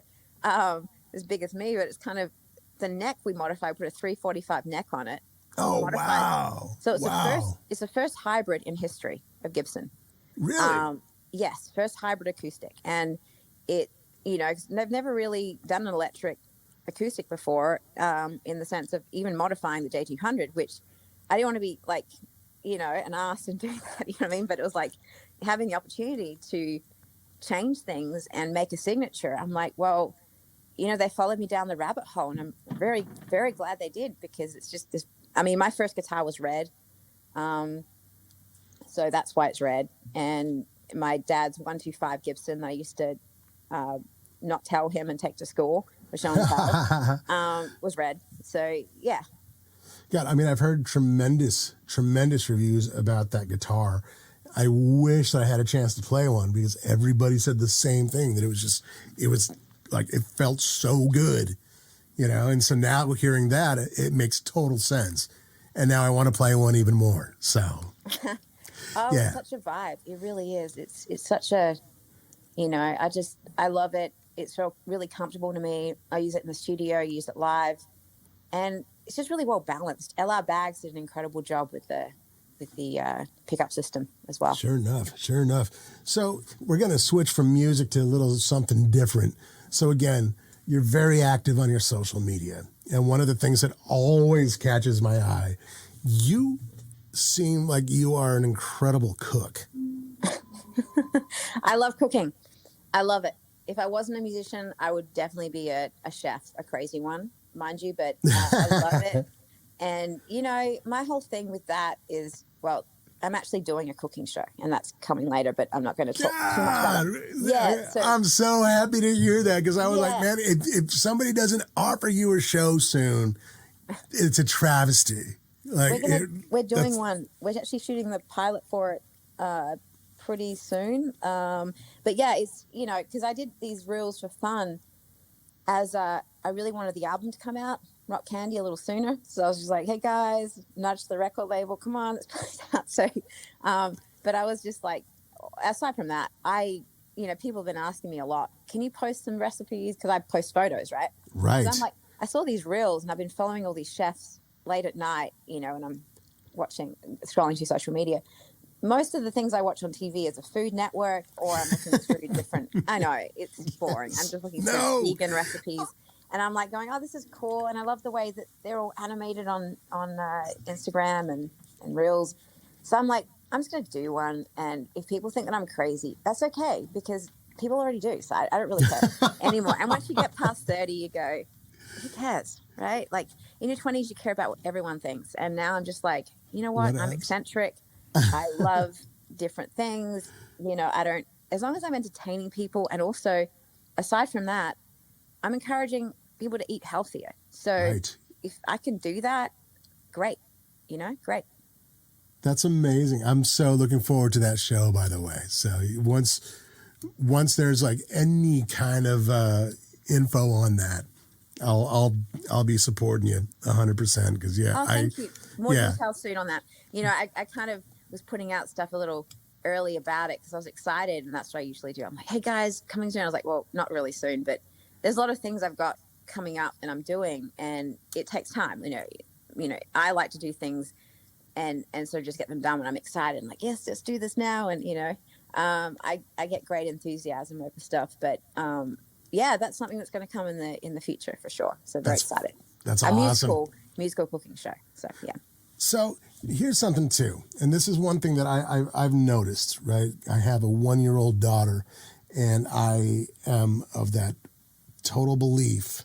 as big as me, but it's kind of, the neck we modified, put a 345 neck on it. Oh, wow. So it's the first hybrid in history of Gibson. Really? Yes, first hybrid acoustic. And it, you know, they've never really done an electric acoustic before, in the sense of even modifying the J200, which I didn't want to be like, you know, an ass and do that, you know what I mean? But it was like having the opportunity to change things and make a signature. I'm like, well, you know, they followed me down the rabbit hole, and I'm very, very glad they did, because it's just this. I mean, my first guitar was red, so that's why it's red. And my dad's 125 Gibson I used to not tell him and take to school, for show and tell, was red. So yeah. God, I mean, I've heard tremendous reviews about that guitar. I wish that I had a chance to play one, because everybody said the same thing, that it was like, it felt so good, you know? And so now hearing that, it makes total sense. And now I want to play one even more. So, It's such a vibe. It really is. It's such a, you know, I love it. It's really comfortable to me. I use it in the studio, I use it live, and it's just really well balanced. LR Bags did an incredible job with the pickup system as well. Sure enough. So we're going to switch from music to a little something different. So again, you're very active on your social media. And one of the things that always catches my eye, you seem like you are an incredible cook. I love cooking. I love it. If I wasn't a musician, I would definitely be a chef, a crazy one, mind you, but I love it. And, you know, my whole thing with that is, well, I'm actually doing a cooking show, and that's coming later, but I'm not going to talk too much about it. Yeah, so, I'm so happy to hear that, because I was like, man, if somebody doesn't offer you a show soon, it's a travesty. Like we're doing one. We're actually shooting the pilot for it pretty soon. But yeah, it's, you know, because I did these reels for fun, as I really wanted the album to come out, Rock Candy, a little sooner. So I was just like, hey guys, nudge the record label, come on, let's put it out. So, but I was just like, aside from that, you know, people have been asking me a lot, can you post some recipes? Because I post photos, right? Right. So I'm like, I saw these reels, and I've been following all these chefs late at night, you know, and I'm scrolling through social media. Most of the things I watch on TV is a Food Network, or I'm looking through different, I know, it's boring. I'm just looking through vegan recipes. And I'm like going, oh, this is cool. And I love the way that they're all animated on Instagram and Reels. So I'm like, I'm just going to do one. And if people think that I'm crazy, that's okay, because people already do. So I don't really care anymore. And once you get past 30, you go, who cares, right? Like in your 20s, you care about what everyone thinks. And now I'm just like, you know what? I'm eccentric. I love different things. You know, as long as I'm entertaining people. And also, aside from that, I'm encouraging people to eat healthier. So if I can do that, great. You know, great. That's amazing. I'm so looking forward to that show, by the way. So once there's like any kind of info on that, I'll be supporting you 100%, because thank you. More details soon on that. You know, I kind of was putting out stuff a little early about it because I was excited, and that's what I usually do. I'm like, hey guys, coming soon. I was like, well, not really soon, but there's a lot of things I've got coming up and I'm doing, and it takes time. You know, I like to do things and so just get them done when I'm excited. I'm like, yes, let's do this now. And, you know, I get great enthusiasm over stuff, but yeah, that's something that's going to come in the future for sure. So very excited. That's awesome. A musical cooking show. So, yeah. So here's something too, and this is one thing that I've noticed, right? I have a 1-year-old daughter, and I am of that total belief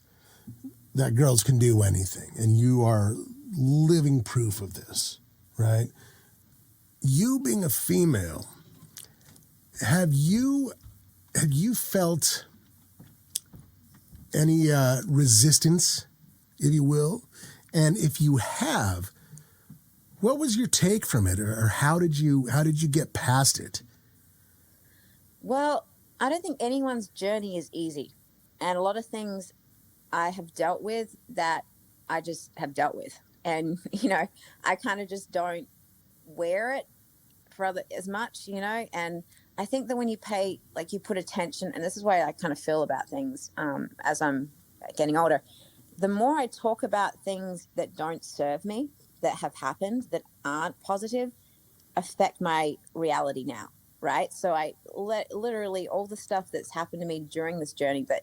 that girls can do anything, and you are living proof of this, right? You being a female, have you felt any resistance, if you will? And if you have, what was your take from it, or how did you get past it? Well, I don't think anyone's journey is easy, and a lot of things I have dealt with that I just have dealt with, and you know, I kind of just don't wear it for as much, you know. And I think that when you put attention, and this is why I kind of feel about things as I'm getting older, the more I talk about things that don't serve me, that have happened, that aren't positive, affect my reality now, right? So I literally all the stuff that's happened to me during this journey that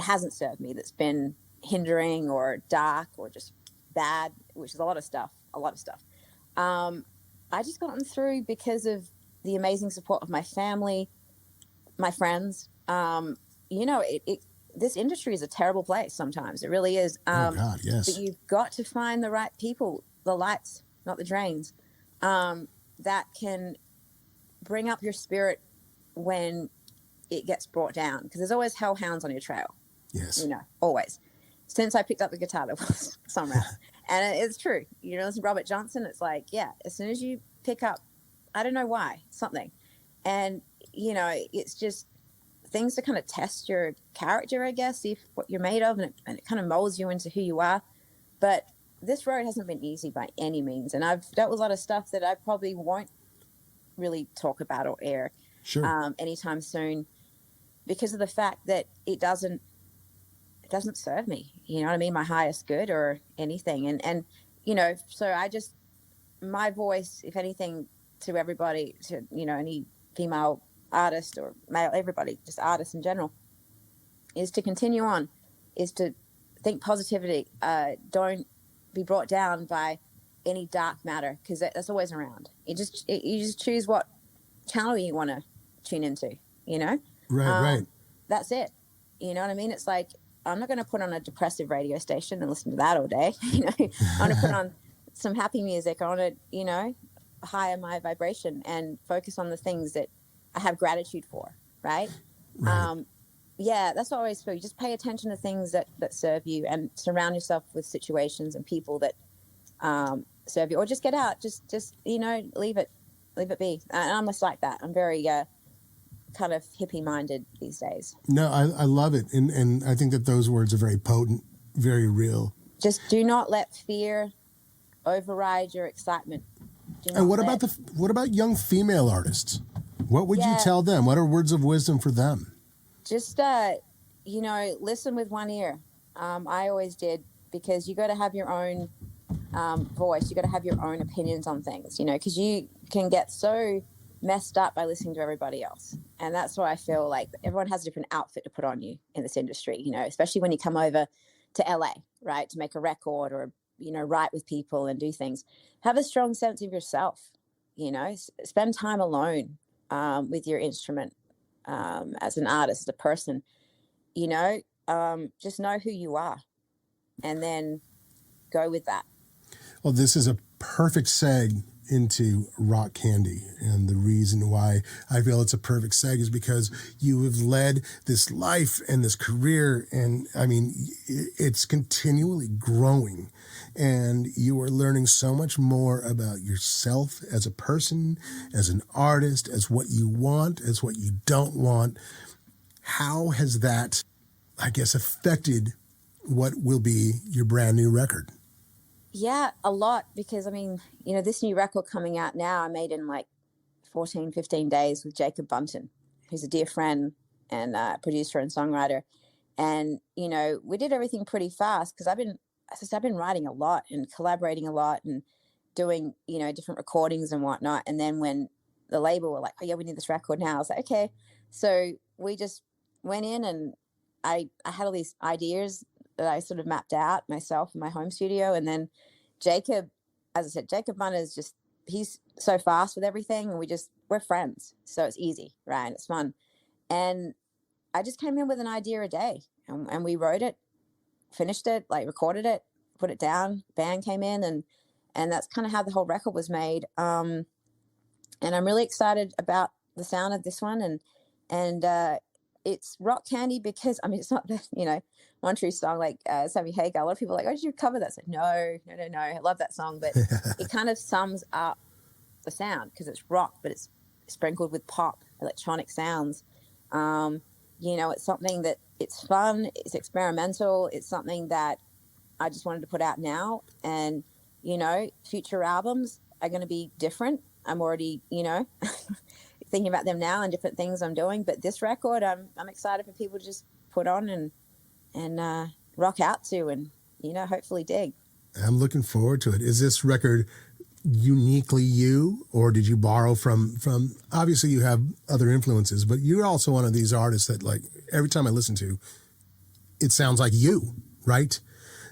hasn't served me, that's been hindering or dark or just bad, which is a lot of stuff. I just gotten through because of the amazing support of my family, my friends. You know, this industry is a terrible place sometimes. It really is. Oh God, yes. But you've got to find the right people, the lights, not the drains, that can bring up your spirit when it gets brought down. Because there's always hellhounds on your trail. Yes. You know, always. Since I picked up the guitar, there was somewhere else. And it's true. You know, listen to Robert Johnson, it's like, yeah, as soon as you pick up, I don't know why, something. And, you know, it's just things to kind of test your character, I guess, see what you're made of, and it kind of molds you into who you are. But this road hasn't been easy by any means. And I've dealt with a lot of stuff that I probably won't really talk about or air anytime soon, because of the fact that it doesn't serve me, you know what I mean, my highest good or anything. And you know, so my voice, if anything, to everybody, to, you know, any female artist or male, everybody, just artists in general, is to continue on, is to think positivity. Don't be brought down by any dark matter, because that's always around. You just choose what channel you want to tune into, you know? Right. That's it. You know what I mean? It's like, I'm not going to put on a depressive radio station and listen to that all day. You know, I want to put on some happy music. I want to, you know, higher my vibration and focus on the things that I have gratitude for, right? Right. Yeah, that's what I always feel. You just pay attention to things that serve you, and surround yourself with situations and people that serve you, or just get out, just leave it be. And I'm just like that. I'm very kind of hippie minded these days. No, I love it. And I think that those words are very potent, very real. Just do not let fear override your excitement. And what about young female artists? What would you tell them? What are words of wisdom for them? Just listen with one ear. I always did, because you got to have your own voice. You got to have your own opinions on things, because you can get so messed up by listening to everybody else. And that's why I feel like everyone has a different outfit to put on you in this industry, especially when you come over to LA, right, to make a record or, write with people and do things. Have a strong sense of yourself, spend time alone with your instrument as an artist, as a person, just know who you are and then go with that. Well, this is a perfect seg into Rock Candy. And the reason why I feel it's a perfect seg is because you have led this life and this career. And I mean, it's continually growing. And you are learning so much more about yourself as a person, as an artist, as what you want, as what you don't want. How has that, I guess, affected what will be your brand new record? Yeah, a lot, because this new record coming out now, I made in like 14, 15 days with Jacob Bunton, who's a dear friend and producer and songwriter. And, we did everything pretty fast, because I've been writing a lot and collaborating a lot and doing, different recordings and whatnot. And then when the label were like, oh yeah, we need this record now, I was like, okay. So we just went in, and I had all these ideas that I sort of mapped out myself in my home studio. And then Jacob, as I said, Jacob Bunn is just, he's so fast with everything, and we're friends. So it's easy, right? And it's fun. And I just came in with an idea a day, and we wrote it, finished it, like recorded it, put it down, band came in, and that's kind of how the whole record was made. And I'm really excited about the sound of this one. And it's Rock Candy because, it's not the, One True Song like Sammy Hagar. A lot of people are like, oh, did you cover that? I said, no. I love that song, but it kind of sums up the sound, because it's rock, but it's sprinkled with pop, electronic sounds. It's something that it's fun, it's experimental, it's something that I just wanted to put out now. And, future albums are going to be different. I'm already, thinking about them now and different things I'm doing. But this record, I'm excited for people to just put on and rock out to, and, hopefully dig. I'm looking forward to it. Is this record uniquely you, or did you borrow from obviously you have other influences, but you're also one of these artists that, like, every time I listen to, it sounds like you, right?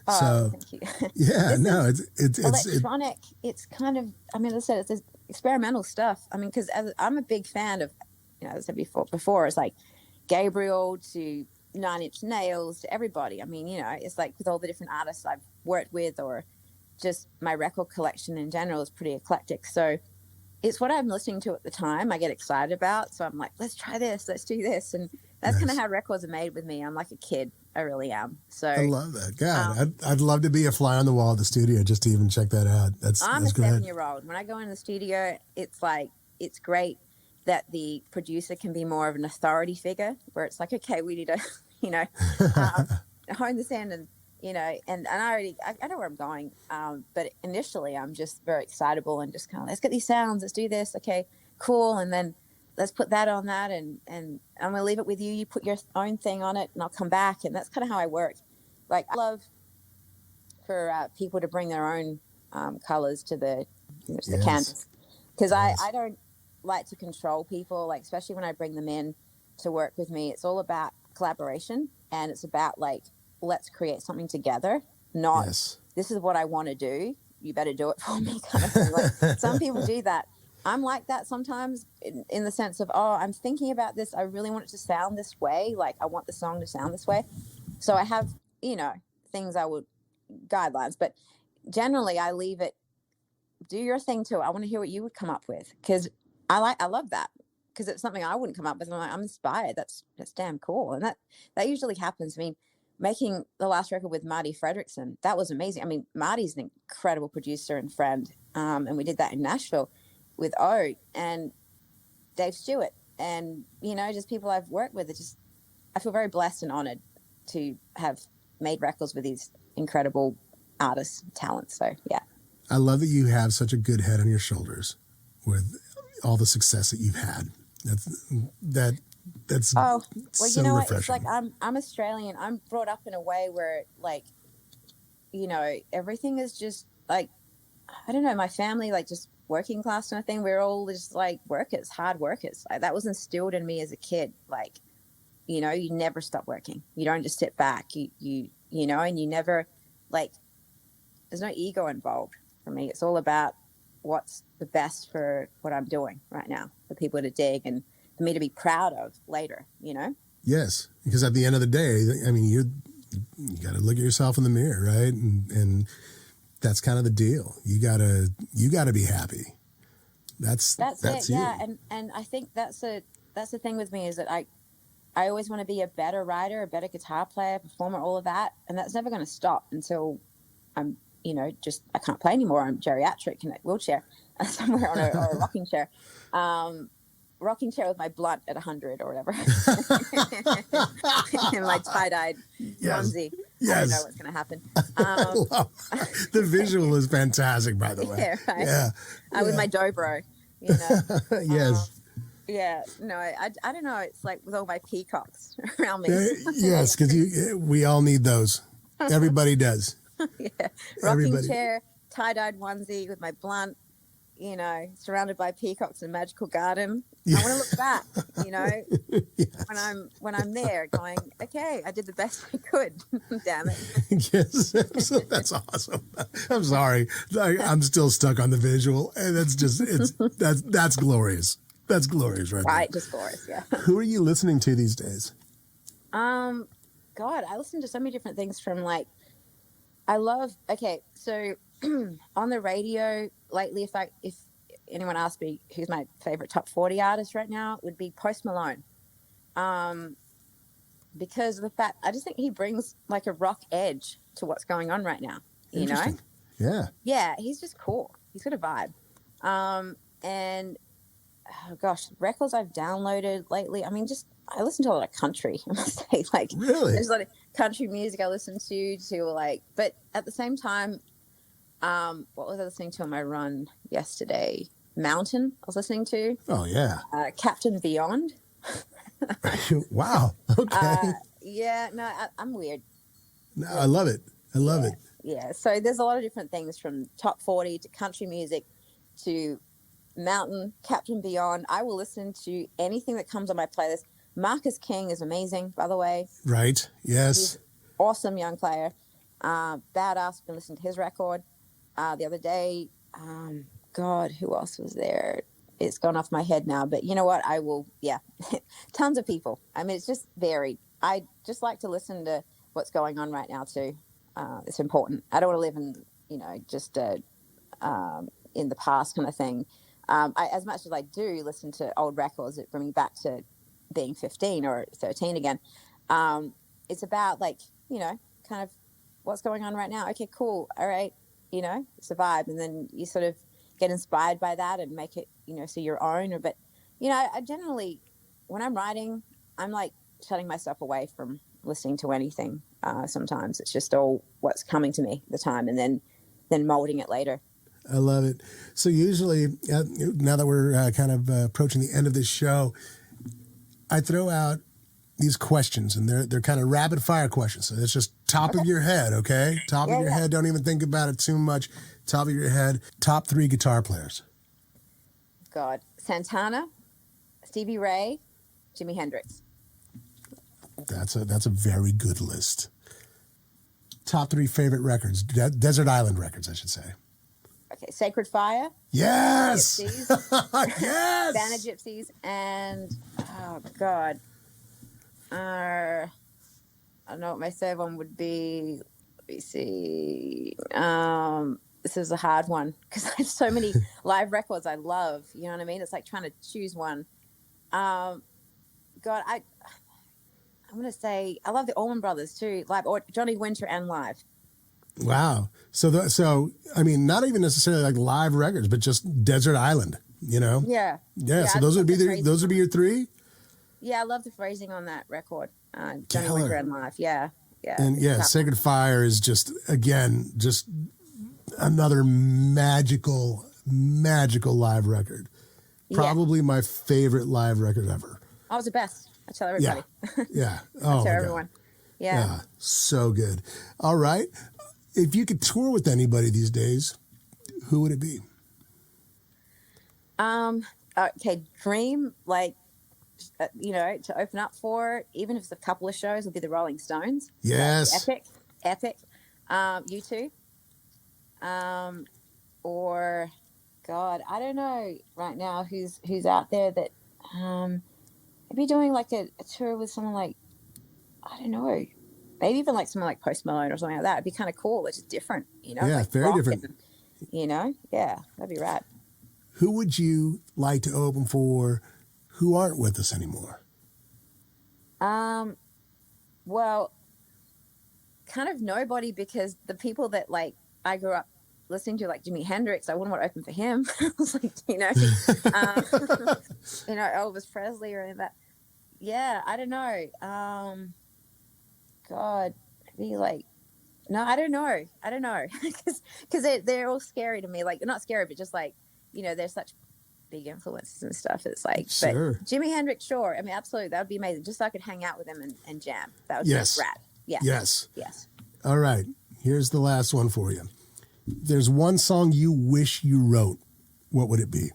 Oh, so thank you. Yeah, no, it's electronic. It's kind of, as I said, it's experimental stuff. Because I'm a big fan of, as I said before, it's like Gabriel to Nine Inch Nails to everybody. It's like with all the different artists I've worked with, or just my record collection in general is pretty eclectic. So it's what I'm listening to at the time. I get excited about. So I'm like, let's try this, let's do this. And that's kind of how records are made with me. I'm like a kid. I really am. So I love that. God, I'd love to be a fly on the wall of the studio just to even check that out. I'm a 7-year-old. When I go in the studio, it's like, it's great that the producer can be more of an authority figure, where it's like, okay, we need to, hone this in, and, and I know where I'm going. But initially I'm just very excitable and just kind of, let's get these sounds, let's do this. Okay, cool. And then let's put that on that, and I'm going to leave it with you. You put your own thing on it, and I'll come back. And that's kind of how I work. Like, I love for people to bring their own colors to the canvas, because I don't like to control people, like, especially when I bring them in to work with me. It's all about collaboration, and it's about, like, let's create something together, not this is what I want to do, you better do it for me kind of thing. Like, some people do that. I'm like that sometimes, in the sense of, oh, I'm thinking about this, I really want it to sound this way, like, I want the song to sound this way. So I have, things I would, guidelines, but generally I leave it do your thing too. I want to hear what you would come up with, because I love that, because it's something I wouldn't come up with. I'm like, I'm inspired. That's damn cool. And that usually happens. I mean, making the last record with Marty Fredrickson, that was amazing. I mean, Marty's an incredible producer and friend. And we did that in Nashville with O and Dave Stewart, and, you know, just people I've worked with. I feel very blessed and honored to have made records with these incredible artists, talents. So, yeah. I love that you have such a good head on your shoulders with all the success that you've had. That's well, so you know what? refreshing. It's like I'm Australian. I'm brought up in a way where, like, you know, everything is just like, I don't know, my family, like, just working class kind of thing. We're all just like workers, hard workers. Like, that was instilled in me as a kid. Like, you know, you never stop working. You don't just sit back. You know, and you never, like, there's no ego involved for me. It's all about what's the best for what I'm doing right now, for people to dig and for me to be proud of later, you know? Yes, because at the end of the day, I mean, you got to look at yourself in the mirror, right? And that's kind of the deal. You gotta be happy. That's it. you. Yeah, and I think that's the thing with me, is that I always want to be a better writer, a better guitar player, performer, all of that, and that's never going to stop until I'm, you know, just I can't play anymore. I'm geriatric in a wheelchair somewhere on a rocking chair. Rocking chair with my blunt at 100 or whatever. And my tie-dyed onesie. Yes. I don't know what's going to happen. The visual is fantastic, by the way. Yeah, right. Yeah. With my dobro, you know. Yes. Yeah, no, I don't know. It's like with all my peacocks around me. Yes, because we all need those. Everybody does. Yeah, rocking chair, tie-dyed onesie with my blunt, you know, surrounded by peacocks in a magical garden. I want to look back, you know, yes. when I'm there going, okay, I did the best I could. Damn it. Yes, that's awesome. I'm sorry, I'm still stuck on the visual, and that's glorious. That's glorious, right? Right, just glorious. Yeah. Who are you listening to these days? God, I listen to so many different things. From like, so on the radio lately, if anyone asked me who's my favorite top 40 artist right now, it would be Post Malone. Because of the fact, I just think he brings like a rock edge to what's going on right now, you know? Yeah. Yeah, he's just cool. He's got a vibe. And oh gosh, records I've downloaded lately. I mean, I listen to a lot of country, I must say. Like, really? There's a lot of country music I listen to like, but at the same time, what was I listening to on my run yesterday? Mountain, I was listening to. Oh, yeah. Captain Beyond. Wow. Okay. Yeah, no, I'm weird. No, I love it. I love it. Yeah, so there's a lot of different things, from top 40 to country music to Mountain, Captain Beyond. I will listen to anything that comes on my playlist. Marcus King is amazing, by the way. Right. Yes. He's awesome young player. Badass. Been listening to his record the other day. God, who else was there? It's gone off my head now, but you know what? I will. Yeah, tons of people. I mean, it's just varied. I just like to listen to what's going on right now too. It's important. I don't want to live in, you know, just in the past kind of thing. As much as I do listen to old records that bring me back to being 15 or 13 again, it's about, like, you know, kind of what's going on right now. Okay, cool. All right. You know, it's a vibe. And then you sort of get inspired by that and make it, you know, so your own. But, you know, I generally, when I'm writing, I'm like shutting myself away from listening to anything. Sometimes it's just all what's coming to me at the time, and then molding it later. I love it. So usually, now that we're kind of approaching the end of this show, I throw out these questions, and they're kind of rapid fire questions. So it's just top of your head, okay? Top of your head. Don't even think about it too much. Top of your head. Top 3 guitar players. God, Santana, Stevie Ray, Jimi Hendrix. That's a very good list. Top 3 favorite records. Desert Island records, I should say. Okay, Sacred Fire. Yes. Gypsies. Yes. Banner Gypsies, and oh God, I don't know what my third one would be. Let me see. this is a hard one because I have so many live records I love. You know what I mean? It's like trying to choose one. God, I'm gonna say I love the Allman Brothers too, live, or Johnny Winter and live. Wow. So I mean, not even necessarily like live records, but just Desert Island. You know? Yeah. Yeah. So those would be your three. Yeah, I love the phrasing on that record. Johnny Killer. Winter and live. Yeah. Yeah. And yeah, Sacred Fire is just another magical live record. Probably my favorite live record ever. Oh, it's the best. I tell everybody. Yeah. I tell everyone. Yeah. So good. All right. If you could tour with anybody these days, who would it be? Okay, dream, like, to open up for, even if it's a couple of shows, will be the Rolling Stones. Yes. Epic. U2. Or, God, I don't know right now who's out there that, maybe doing like a tour with someone like, I don't know, maybe even like someone like Post Malone or something like that. It'd be kind of cool. It's just different, Yeah, like very different. And, yeah, that'd be rad. Who would you like to open for who aren't with us anymore? Well, kind of nobody, because the people that like I grew up listening to, like Jimi Hendrix, I wouldn't want to open for him. I was like, Elvis Presley or any of that. Yeah, I don't know. God, be like, no, I don't know, because they're all scary to me. Like, not scary, but just like, they're such big influences and stuff. It's like, sure. But Jimi Hendrix, sure. I mean, absolutely, that would be amazing. Just so I could hang out with him and jam. That would be rad. Yeah. Yes. Yes. All right. Here's the last one for you. There's one song you wish you wrote. What would it be?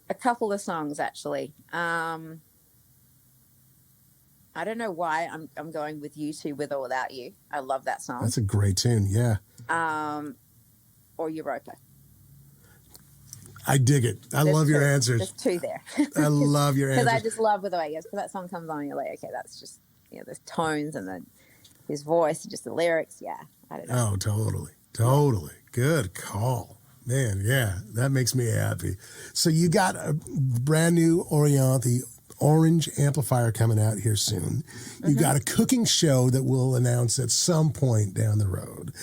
A couple of songs, actually. I don't know why I'm going with U2, With or Without You. I love that song. That's a great tune, yeah. Or Europa. I dig it. I love your answers. There's two there. I love your answers. Because I just love with the way it goes. Because that song comes on and you're like, okay, that's just, the tones and his voice and just the lyrics. Yeah, I don't know. Oh, totally. Good call. Man, yeah, that makes me happy. So you got a brand new Orianthi orange amplifier coming out here soon. You got a cooking show that we'll announce at some point down the road.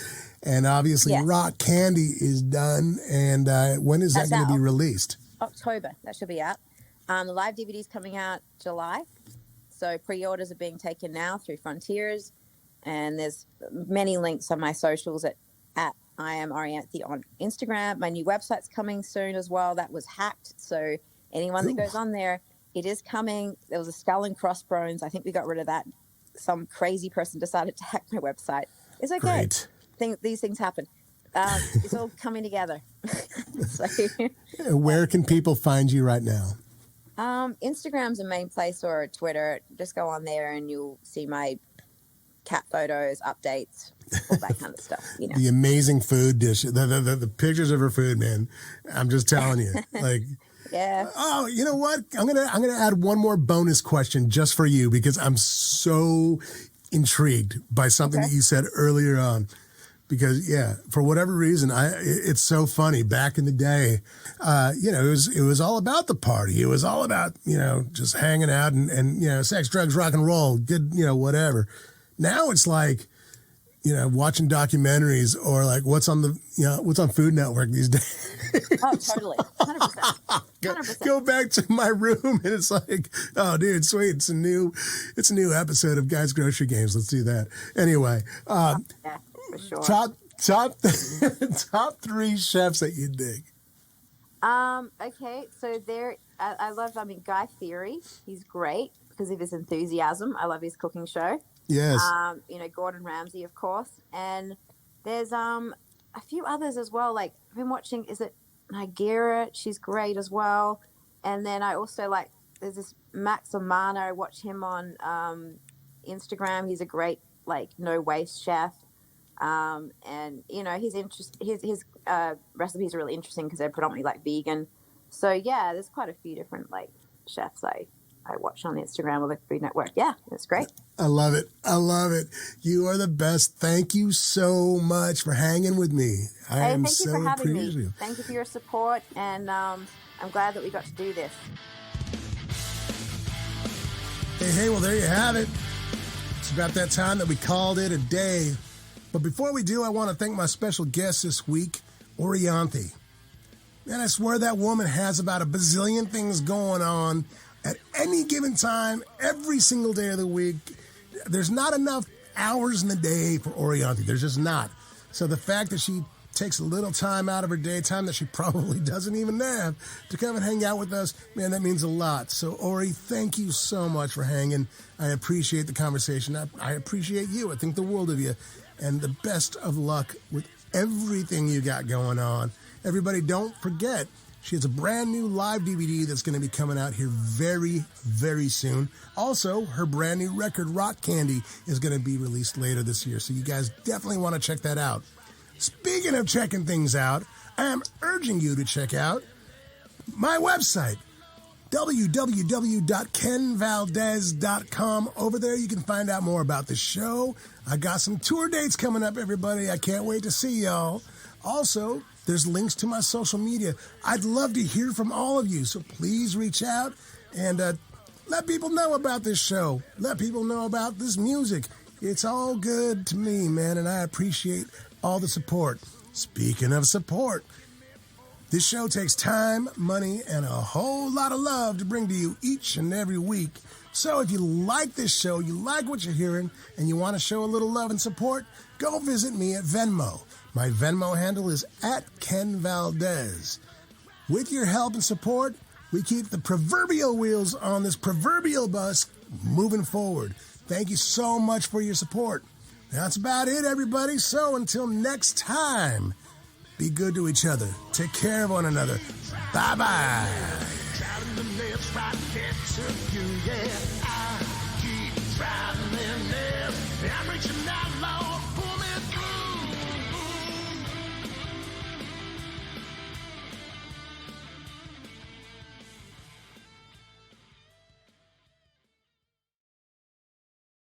And obviously Rock Candy is done. And when is that going to be released? October. That should be out. The live DVD is coming out July. So pre-orders are being taken now through Frontiers. And there's many links on my socials at I am Orianthi on Instagram. My new website's coming soon as well. That was hacked. So anyone that goes on there, it is coming. There was a skull and crossbones. I think we got rid of that. Some crazy person decided to hack my website. It's okay. Great. These things happen. It's all coming together. So, where can people find you right now? Instagram's the main place, or Twitter. Just go on there and you'll see my cat photos, updates, all that kind of stuff. The amazing food dish, the pictures of her food, man. I'm just telling you, like. Yeah. Oh, you know what? I'm gonna add one more bonus question just for you, because I'm so intrigued by something that you said earlier on. Because for whatever reason, it's so funny. Back in the day, it was all about the party. It was all about just hanging out and sex, drugs, rock and roll, good whatever. Now it's like watching documentaries or like what's on Food Network these days. Oh, totally. 100%. Go back to my room and it's like, oh, dude, sweet. It's a new episode of Guys Grocery Games. Let's do that. Anyway, for sure. Top 3 chefs that you dig. Okay, so I love Guy Fieri. He's great because of his enthusiasm. I love his cooking show. Yes. Gordon Ramsay, of course, and there's a few others as well. Like I've been watching. Is it Nigeria? She's great as well. And then I also there's this Max Amano. I watch him on Instagram. He's a great no waste chef. And his recipes are really interesting because they're predominantly vegan. So yeah, there's quite a few different chefs I I watch on Instagram or the Food Network. Yeah, it's great. I love it. I love it. You are the best. Thank you so much for hanging with me. I am thank you so for having appreciative. me. Thank you for your support, and I'm glad that we got to do this. Hey, well, there you have it. It's about that time that we called it a day. But before we do, I want to thank my special guest this week, Orianthi. Man, I swear that woman has about a bazillion things going on at any given time, every single day of the week. There's not enough hours in the day for Orianthi. There's just not. So the fact that she takes a little time out of her day, time that she probably doesn't even have, to come and hang out with us, man, that means a lot. So, Ori, thank you so much for hanging. I appreciate the conversation. I appreciate you. I think the world of you. And the best of luck with everything you got going on. Everybody, don't forget, she has a brand new live DVD that's going to be coming out here very, very soon. Also, her brand new record, Rock Candy, is going to be released later this year. So you guys definitely want to check that out. Speaking of checking things out, I am urging you to check out my website, www.kenvaldez.com. Over there, you can find out more about the show. I got some tour dates coming up, everybody. I can't wait to see y'all. Also, there's links to my social media. I'd love to hear from all of you, so please reach out and let people know about this show. Let people know about this music. It's all good to me, man, and I appreciate all the support. Speaking of support, this show takes time, money, and a whole lot of love to bring to you each and every week. So if you like this show, you like what you're hearing, and you want to show a little love and support, go visit me at Venmo. My Venmo handle is @KenValdez. With your help and support, we keep the proverbial wheels on this proverbial bus moving forward. Thank you so much for your support. That's about it, everybody. So until next time, be good to each other. Take care of one another. Bye-bye.